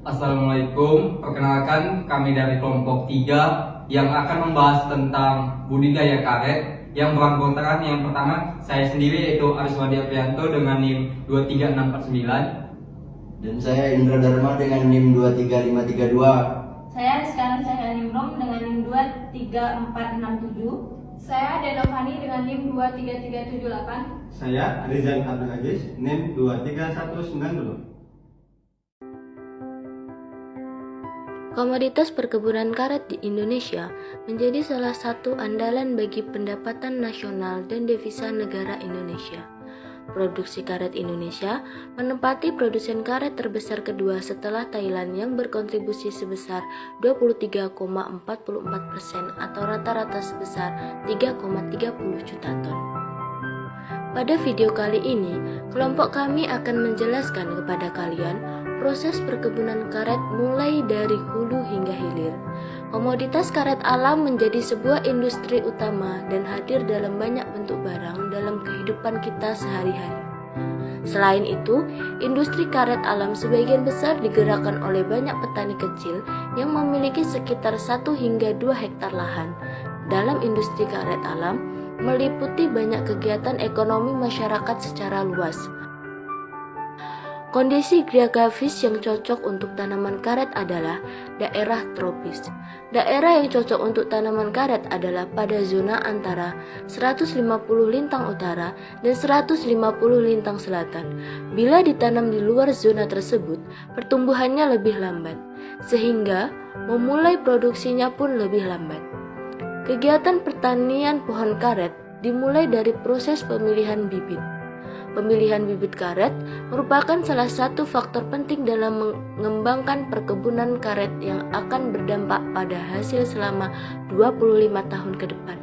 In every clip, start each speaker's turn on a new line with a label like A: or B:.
A: Assalamualaikum, perkenalkan kami dari kelompok 3 yang akan membahas tentang budidaya karet yang beranggotakan yang pertama saya sendiri yaitu Ariswadi Aprianto dengan NIM 23649.
B: Dan saya Indra Dharma dengan NIM 23532.
C: Saya sekarang saya Nimrom dengan NIM 23467.
D: Saya Denovani dengan NIM 23378.
E: Saya Rizal Abdul Aziz, NIM 23190.
F: Komoditas perkebunan karet di Indonesia menjadi salah satu andalan bagi pendapatan nasional dan devisa negara Indonesia. Produksi karet Indonesia menempati produsen karet terbesar kedua setelah Thailand yang berkontribusi sebesar 23,44% atau rata-rata sebesar 3,30 juta ton. Pada video kali ini, kelompok kami akan menjelaskan kepada kalian proses perkebunan karet mulai dari hulu hingga hilir. Komoditas karet alam menjadi sebuah industri utama dan hadir dalam banyak bentuk barang dalam kehidupan kita sehari-hari. Selain itu, industri karet alam sebagian besar digerakkan oleh banyak petani kecil yang memiliki sekitar 1 hingga 2 hektar lahan. Dalam industri karet alam, meliputi banyak kegiatan ekonomi masyarakat secara luas. Kondisi geografis yang cocok untuk tanaman karet adalah daerah tropis. Daerah yang cocok untuk tanaman karet adalah pada zona antara 150 lintang utara dan 150 lintang selatan. Bila ditanam di luar zona tersebut, pertumbuhannya lebih lambat, sehingga memulai produksinya pun lebih lambat. Kegiatan pertanian pohon karet dimulai dari proses pemilihan bibit. Pemilihan bibit karet merupakan salah satu faktor penting dalam mengembangkan perkebunan karet yang akan berdampak pada hasil selama 25 tahun ke depan.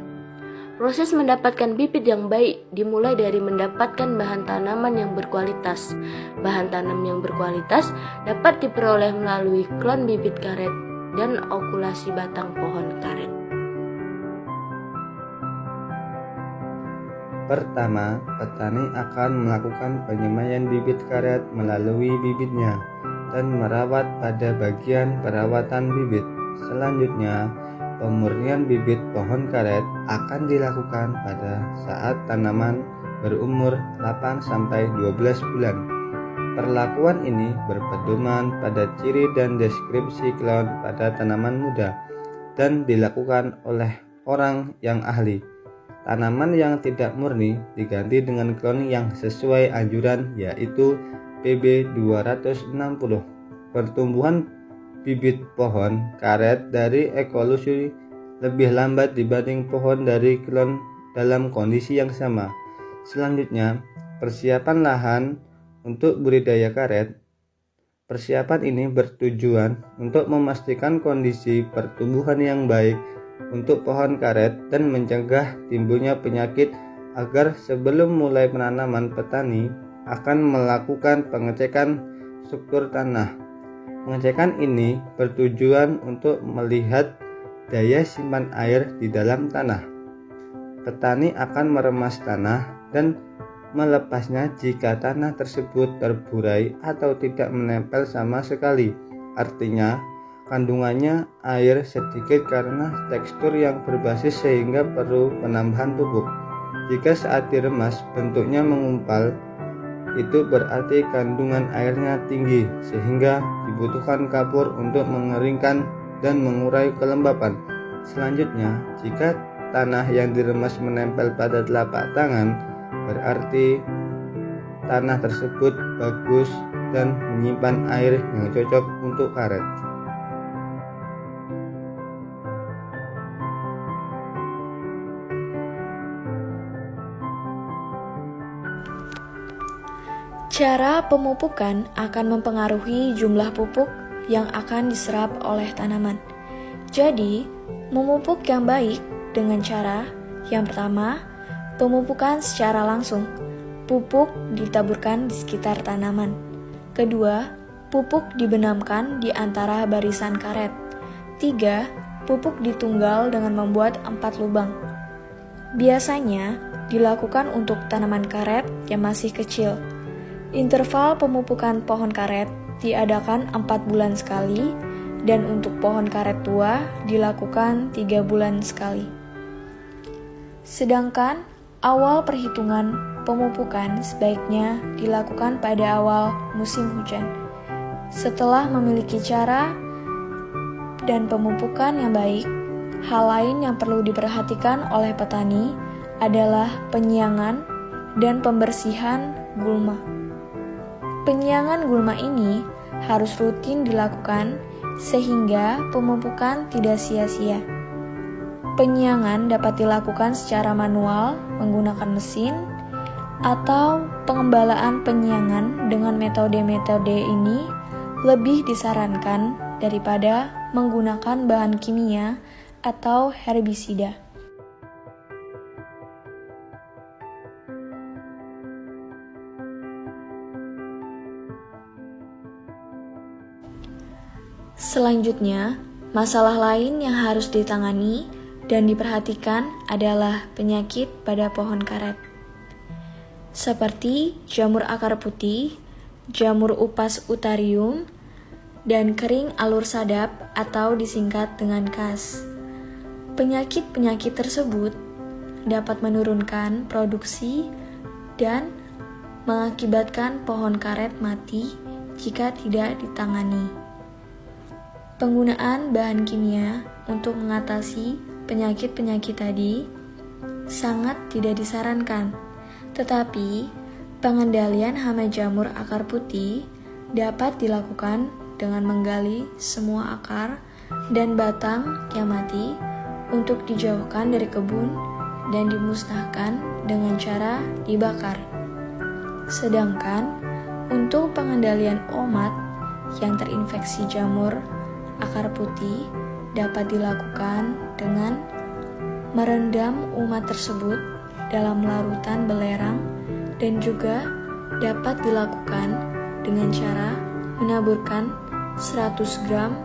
F: Proses mendapatkan bibit yang baik dimulai dari mendapatkan bahan tanaman yang berkualitas. Bahan tanam yang berkualitas dapat diperoleh melalui klon bibit karet dan okulasi batang pohon karet.
G: Pertama, petani akan melakukan penyemaian bibit karet melalui bibitnya dan merawat pada bagian perawatan bibit. Selanjutnya, pemurnian bibit pohon karet akan dilakukan pada saat tanaman berumur 8-12 bulan. Perlakuan ini berpedoman pada ciri dan deskripsi klon pada tanaman muda dan dilakukan oleh orang yang ahli. Tanaman yang tidak murni diganti dengan klon yang sesuai anjuran yaitu PB260. Pertumbuhan bibit pohon karet dari evolusi lebih lambat dibanding pohon dari klon dalam kondisi yang sama. Selanjutnya, persiapan lahan untuk budidaya karet. Persiapan ini bertujuan untuk memastikan kondisi pertumbuhan yang baik untuk pohon karet dan mencegah timbulnya penyakit agar sebelum mulai penanaman petani akan melakukan pengecekan struktur tanah. Pengecekan ini bertujuan untuk melihat daya simpan air di dalam tanah. Petani akan meremas tanah dan melepasnya jika tanah tersebut terburai atau tidak menempel sama sekali. Artinya, kandungannya air sedikit karena tekstur yang berbasis sehingga perlu penambahan pupuk. Jika saat diremas bentuknya mengumpal, itu berarti kandungan airnya tinggi sehingga dibutuhkan kapur untuk mengeringkan dan mengurai kelembapan. Selanjutnya, jika tanah yang diremas menempel pada telapak tangan, berarti tanah tersebut bagus dan menyimpan air yang cocok untuk karet.
H: Cara pemupukan akan mempengaruhi jumlah pupuk yang akan diserap oleh tanaman. Jadi, memupuk yang baik dengan cara yang pertama, pemupukan secara langsung. Pupuk ditaburkan di sekitar tanaman. Kedua, pupuk dibenamkan di antara barisan karet. 3. Pupuk ditunggal dengan membuat 4 lubang. Biasanya dilakukan untuk tanaman karet yang masih kecil. Interval pemupukan pohon karet diadakan 4 bulan sekali, dan untuk pohon karet tua dilakukan 3 bulan sekali. Sedangkan awal perhitungan pemupukan sebaiknya dilakukan pada awal musim hujan. Setelah memiliki cara dan pemupukan yang baik, hal lain yang perlu diperhatikan oleh petani adalah penyiangan dan pembersihan gulma. Penyiangan gulma ini harus rutin dilakukan sehingga pemupukan tidak sia-sia. Penyiangan dapat dilakukan secara manual menggunakan mesin, atau pengembalaan penyiangan dengan metode-metode ini lebih disarankan daripada menggunakan bahan kimia atau herbisida. Selanjutnya, masalah lain yang harus ditangani dan diperhatikan adalah penyakit pada pohon karet, seperti jamur akar putih, jamur upas utarium, dan kering alur sadap atau disingkat dengan KAS. Penyakit-penyakit tersebut dapat menurunkan produksi dan mengakibatkan pohon karet mati jika tidak ditangani. Penggunaan bahan kimia untuk mengatasi penyakit-penyakit tadi sangat tidak disarankan, tetapi pengendalian hama jamur akar putih dapat dilakukan dengan menggali semua akar dan batang yang mati untuk dijauhkan dari kebun dan dimusnahkan dengan cara dibakar. Sedangkan untuk pengendalian omat yang terinfeksi jamur akar putih dapat dilakukan dengan merendam umat tersebut dalam larutan belerang, dan juga dapat dilakukan dengan cara menaburkan 100 gram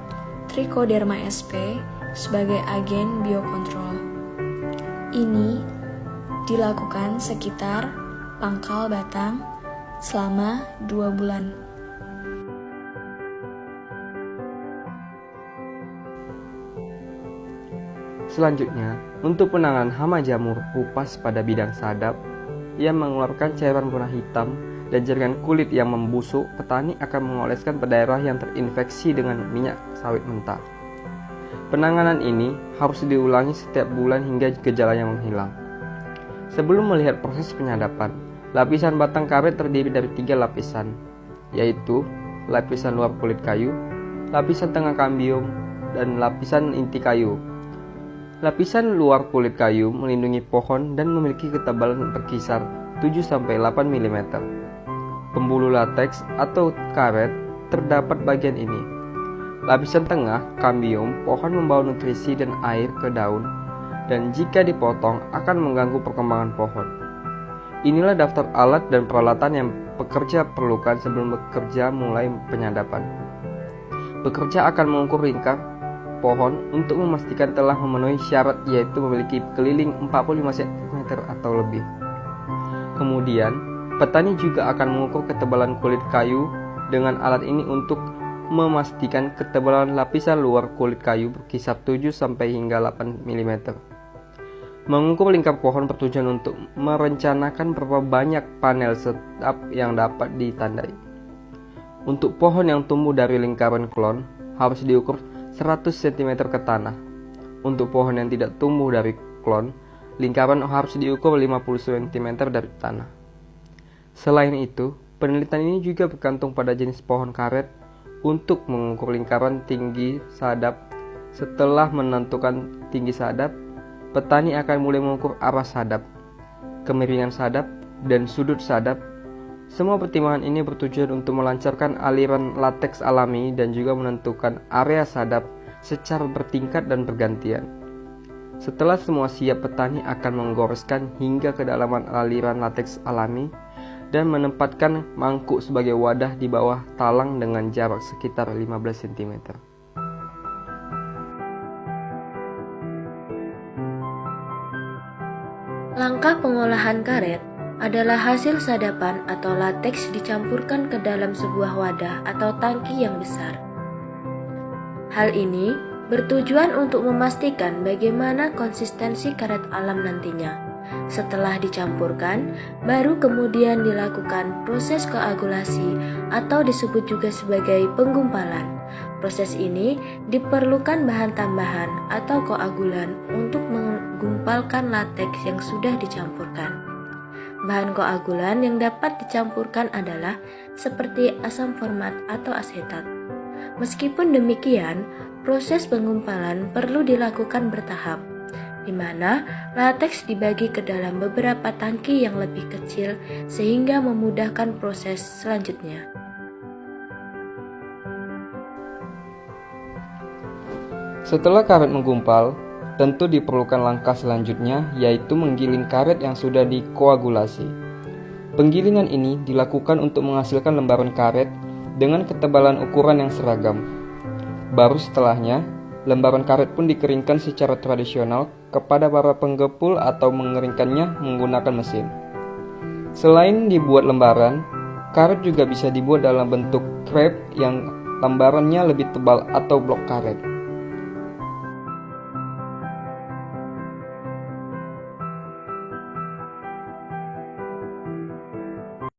H: Trichoderma sp sebagai agen biokontrol. Ini dilakukan sekitar pangkal batang selama 2 bulan.
A: Selanjutnya, untuk penanganan hama jamur upas pada bidang sadap yang mengeluarkan cairan warna hitam dan jaringan kulit yang membusuk, petani akan mengoleskan pada daerah yang terinfeksi dengan minyak sawit mentah. Penanganan ini harus diulangi setiap bulan hingga gejalanya menghilang. Sebelum melihat proses penyadapan, lapisan batang karet terdiri dari 3 lapisan, yaitu lapisan luar kulit kayu, lapisan tengah kambium, dan lapisan inti kayu. Lapisan luar kulit kayu melindungi pohon dan memiliki ketebalan berkisar 7-8 mm. Pembuluh lateks atau karet terdapat bagian ini. Lapisan tengah, kambium, pohon membawa nutrisi dan air ke daun, dan jika dipotong akan mengganggu perkembangan pohon. Inilah daftar alat dan peralatan yang pekerja perlukan sebelum bekerja mulai penyadapan. Pekerja akan mengukur lingkar pohon untuk memastikan telah memenuhi syarat, yaitu memiliki keliling 45 cm atau lebih. Kemudian, petani juga akan mengukur ketebalan kulit kayu dengan alat ini untuk memastikan ketebalan lapisan luar kulit kayu berkisar 7 sampai hingga 8 mm. Mengukur lingkar pohon bertujuan untuk merencanakan berapa banyak panel sadap yang dapat ditandai. Untuk pohon yang tumbuh dari lingkaran klon harus diukur 100 cm ke tanah. Untuk pohon yang tidak tumbuh dari klon, lingkaran harus diukur 50 cm dari tanah. Selain itu, penelitian ini juga bergantung pada jenis pohon karet untuk mengukur lingkaran tinggi sadap. Setelah menentukan tinggi sadap, petani akan mulai mengukur arah sadap, kemiringan sadap, dan sudut sadap. Semua pertimbangan ini bertujuan untuk melancarkan aliran lateks alami dan juga menentukan area sadap secara bertingkat dan bergantian. Setelah semua siap, petani akan menggoreskan hingga kedalaman aliran lateks alami dan menempatkan mangkuk sebagai wadah di bawah talang dengan jarak sekitar 15 cm.
F: Langkah pengolahan karet adalah hasil sadapan atau lateks dicampurkan ke dalam sebuah wadah atau tangki yang besar. Hal ini bertujuan untuk memastikan bagaimana konsistensi karet alam nantinya. Setelah dicampurkan, baru kemudian dilakukan proses koagulasi atau disebut juga sebagai penggumpalan. Proses ini diperlukan bahan tambahan atau koagulan untuk menggumpalkan lateks yang sudah dicampurkan. Bahan koagulan yang dapat dicampurkan adalah seperti asam format atau asetat. Meskipun demikian, proses penggumpalan perlu dilakukan bertahap, di mana lateks dibagi ke dalam beberapa tangki yang lebih kecil sehingga memudahkan proses selanjutnya.
A: Setelah karet menggumpal, tentu diperlukan langkah selanjutnya, yaitu menggiling karet yang sudah dikoagulasi. Penggilingan ini dilakukan untuk menghasilkan lembaran karet dengan ketebalan ukuran yang seragam. Baru setelahnya, lembaran karet pun dikeringkan secara tradisional kepada para penggepul atau mengeringkannya menggunakan mesin. Selain dibuat lembaran, karet juga bisa dibuat dalam bentuk crepe yang lembarannya lebih tebal atau blok karet.